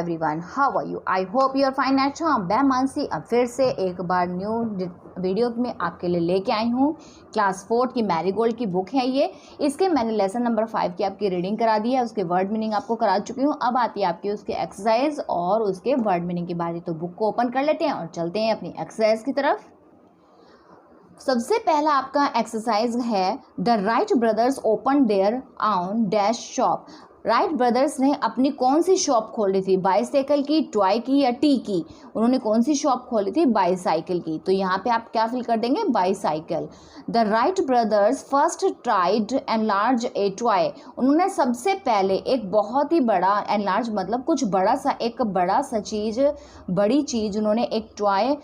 everyone, how are you? I hope you are fine at home. मैं मानसी अब फिर से एक बार न्यू वीडियो में आपके लिए लेके आई हूँ। क्लास 4 की मैरीगोल्ड की बुक है ये। इसके मैंने लेसन नंबर 5 की आपकी रीडिंग करा दी है, उसके वर्ड मीनिंग आपको करा चुकी हूँ। अब आती है आपकी उसके एक्सरसाइज और उसके वर्ड मीनिंग की बारी। तो बुक को ओपन कर लेते हैं और चलते हैं अपनी एक्सरसाइज की तरफ। सबसे पहला आपका एक्सरसाइज है the Wright brothers open there on dash shop. Right brothers ने अपनी कौन सी शॉप खोली थी? बाईसाइकिल की, टॉय की या टी की? उन्होंने कौन सी शॉप खोली थी? बाईसाइकिल की। तो यहाँ पे आप क्या फिल कर देंगे? Bicycle. The Wright brothers first tried enlarge A toy. उन्होंने सबसे पहले एक बहुत ही बड़ा, एनलार्ज मतलब कुछ बड़ा सा, एक बड़ा सा चीज़, बड़ी चीज़ उन्होंने एक टॉय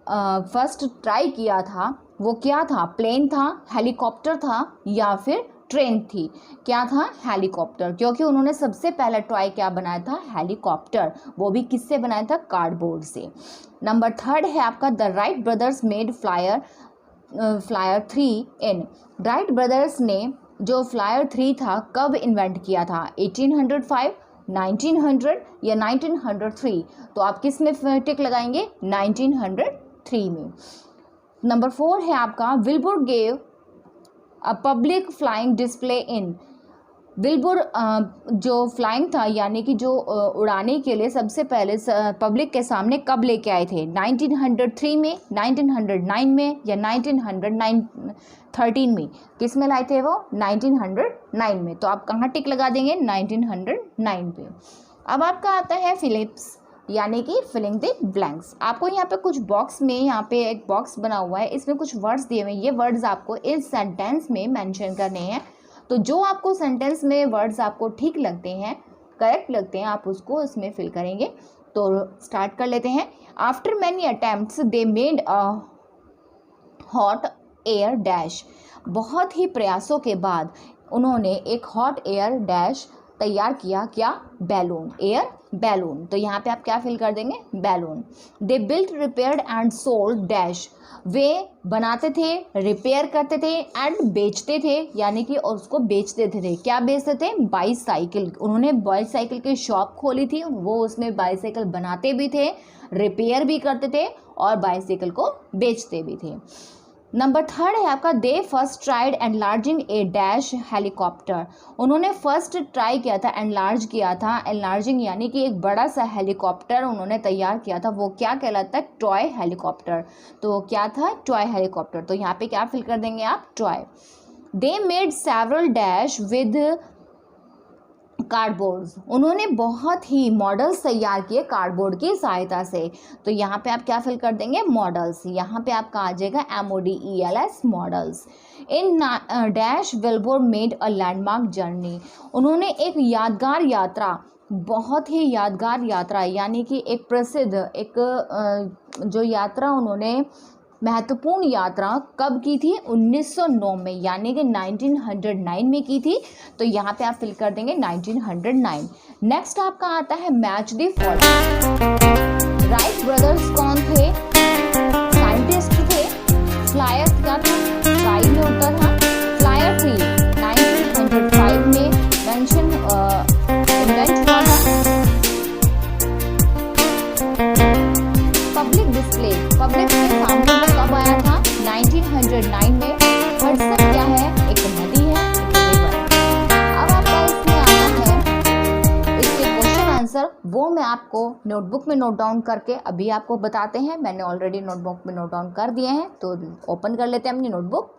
फर्स्ट ट्राई किया था। वो क्या था? प्लेन था, हेलीकॉप्टर था या फिर ट्रेन थी? क्या था? हेलीकॉप्टर, क्योंकि उन्होंने सबसे पहला टॉय क्या बनाया था? हेलीकॉप्टर। वो भी किससे बनाया था? कार्डबोर्ड से। नंबर 3 है आपका the Wright brothers made flyer 3 in. Right brothers ने जो फ्लायर 3 था कब इन्वेंट किया था? 1805, 1900 या 1903? तो आप किस में टिक लगाएंगे? 1903 में। नंबर 4 है आपका Wilbur gave a public flying display in. Wilbur जो फ्लाइंग था यानी कि जो उड़ाने के लिए सबसे पहले पब्लिक के सामने कब लेके आए थे? 1903 में, 1909 में या 1913 में? किस में लाए थे वो? 1909 में। तो आप कहाँ टिक लगा देंगे? 1909 पे। अब आपका आता है फिलिप्स यानी कि फिलिंग द ब्लैंक्स। आपको यहाँ पे कुछ बॉक्स में, यहाँ पे एक बॉक्स बना हुआ है, इसमें कुछ वर्ड्स दिए हुए हैं। ये वर्ड्स आपको इस सेंटेंस में मेंशन करने हैं। तो जो आपको सेंटेंस में वर्ड्स आपको ठीक लगते हैं, करेक्ट लगते हैं, आप उसको इसमें फिल करेंगे। तो स्टार्ट कर लेते हैं। After many attempts they made a hot air dash. बहुत ही प्रयासों के बाद उन्होंने एक हॉट एयर डैश तैयार किया। क्या? Balloon, air balloon. तो यहाँ पे आप क्या फिल कर देंगे? Balloon. They built, repaired and sold dash. वे बनाते थे, रिपेयर करते थे एंड बेचते थे, यानी कि उसको बेचते थे। क्या बेचते थे? बाईसाइकिल। उन्होंने बाईसाइकिल की शॉप खोली थी, वो उसमें बाईसाइकिल बनाते भी थे, रिपेयर भी करते थे और बाईसाइकिल को बेचते भी थे। नंबर 3 है आपका दे फर्स्ट ट्राइड एनलार्जिंग ए डैश हेलीकॉप्टर। उन्होंने फर्स्ट ट्राई किया था, एनलार्ज किया था, एनलार्जिंग यानी कि एक बड़ा सा हेलीकॉप्टर उन्होंने तैयार किया था। वो क्या कहलाता है? Toy helicopter. तो क्या था? Toy helicopter. तो यहाँ पे क्या फिल कर देंगे आप? Toy. They made several dash with cardboards. उन्होंने बहुत ही मॉडल्स तैयार किए कार्डबोर्ड की सहायता से। तो यहाँ पे आप क्या फिल कर देंगे? मॉडल्स। यहाँ पे आपका आ जाएगा MODELS, models. In dash Wilbur made a landmark journey. उन्होंने एक यादगार यात्रा, बहुत ही यादगार यात्रा यानी कि एक प्रसिद्ध, एक जो यात्रा उन्होंने, महत्वपूर्ण यात्रा कब की थी? 1909 में, यानी कि 1909 में की थी। तो यहाँ पे आप फिल कर देंगे 1909। नेक्स्ट आपका आता है match the following. Wright brothers कौन थे? साइंटिस्ट थे। फ्लायर क्या था? स्काई में उड़ता था। फ्लायर 3 1905 में मेंशन इन्वेंट हुआ था। पब्लिक डिस्प्ले, पब्लिक के सामने कब आया था? 1909 में। हडसन क्या है? एक नदी है, एक रिवर। अब आपका इसमें आता है इसके क्वेश्चन आंसर, वो मैं आपको नोटबुक में नोट डाउन करके अभी आपको बताते हैं। मैंने ऑलरेडी नोटबुक में नोट डाउन कर दिए हैं, तो ओपन कर लेते हैं अपनी notebook.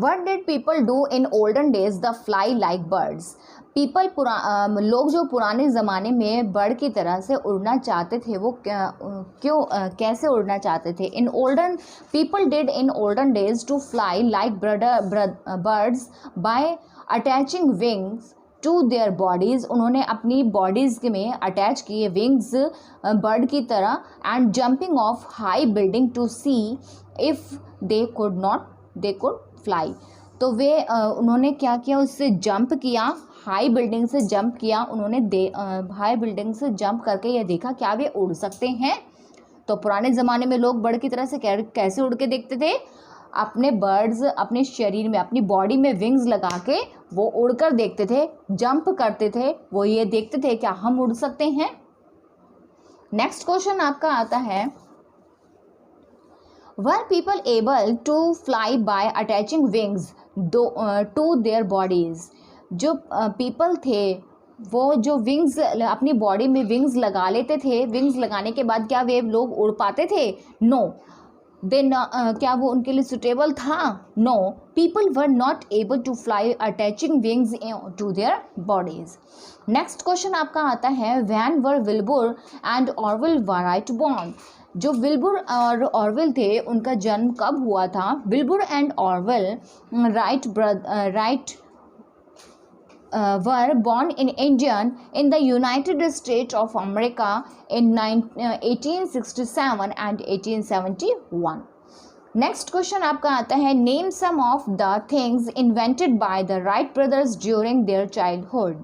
What did people do in olden days the fly like birds? People लोग जो पुराने ज़माने में बर्ड की तरह से उड़ना चाहते थे, वो कैसे उड़ना चाहते थे? In olden people did in olden days to fly like birds by attaching wings to their bodies. उन्होंने अपनी बॉडीज़ में अटैच किए विंग्स बर्ड की तरह। And jumping off high building to see if they could fly. तो वे उन्होंने क्या किया? उससे जंप किया, हाई बिल्डिंग से जंप किया उन्होंने। हाई बिल्डिंग से जंप करके ये देखा क्या वे उड़ सकते हैं। तो पुराने ज़माने में लोग बर्ड की तरह से कैसे उड़ के देखते थे? अपने बर्ड्स अपने शरीर में, अपनी बॉडी में विंग्स लगा के वो उड़कर देखते थे, जंप करते थे। वो ये देखते थे क्या हम उड़ सकते हैं। नेक्स्ट क्वेश्चन आपका आता है, were people able to fly by attaching wings to their bodies. जो पीपल थे वो जो विंग्स अपनी बॉडी में विंग्स लगा लेते थे, विंग्स लगाने के बाद क्या वे लोग उड़ पाते थे? नो। देन क्या वो उनके लिए सुटेबल था? No, people were not able to fly attaching wings to their bodies. Next question आपका आता है, when were Wilbur and Orville Wright born. जो विल्बुर और ऑरवेल थे उनका जन्म कब हुआ था? Wilbur and Orville Wright were born in Indian in the United States of America in 1867 and 1871. Next question आपका आता है, name some of the things invented by the Wright brothers during their childhood.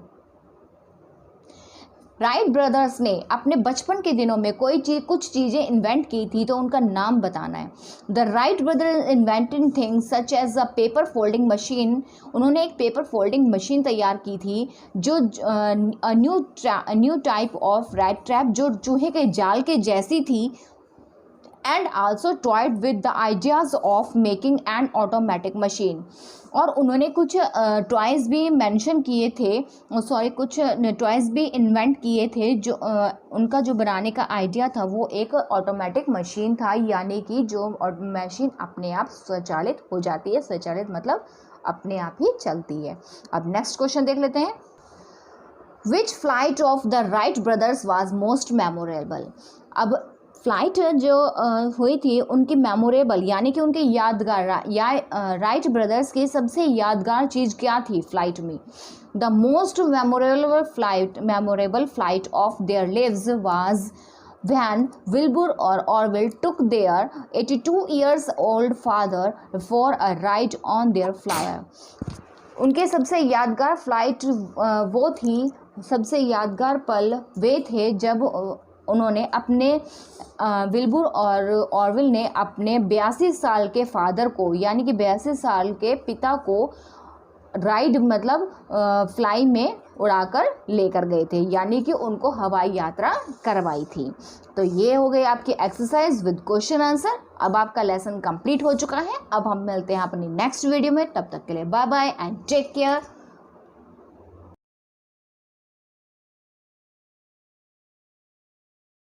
Wright brothers ने अपने बचपन के दिनों में कुछ चीज़ें इन्वेंट की थी, तो उनका नाम बताना है। The Wright brother invented things such as a paper folding machine. उन्होंने एक पेपर फोल्डिंग मशीन तैयार की थी जो new type of rat trap, जो चूहे के जाल के जैसी थी, and also toyed with the ideas of making an automatic machine. और उन्होंने कुछ टॉयज़ भी मेंशन किए थे, कुछ टॉयज़ भी इन्वेंट किए थे जो उनका जो बनाने का आइडिया था वो एक ऑटोमेटिक मशीन था, यानी कि जो मशीन अपने आप स्वचालित हो जाती है। स्वचालित मतलब अपने आप ही चलती है। अब नेक्स्ट क्वेश्चन देख लेते हैं, which flight of the Wright brothers was most memorable. अब फ्लाइट जो हुई थी उनकी मेमोरेबल यानी कि उनके यादगार राइट ब्रदर्स की सबसे यादगार चीज़ क्या थी फ्लाइट में? The most memorable flight of their lives was when Wilbur और Orville took their 82 years old father for a ride on their flyer. उनके सबसे यादगार फ्लाइट वो थी, सबसे यादगार पल वे थे जब उन्होंने अपने विल्बुर और ऑरवेल ने अपने 82 साल के फादर को, यानी कि 82 साल के पिता को राइड मतलब फ्लाई में उड़ाकर लेकर गए थे, यानी कि उनको हवाई यात्रा करवाई थी। तो ये हो गई आपकी एक्सरसाइज विद क्वेश्चन आंसर। अब आपका लेसन कंप्लीट हो चुका है। अब हम मिलते हैं अपनी नेक्स्ट वीडियो में, तब तक के लिए bye bye and take care.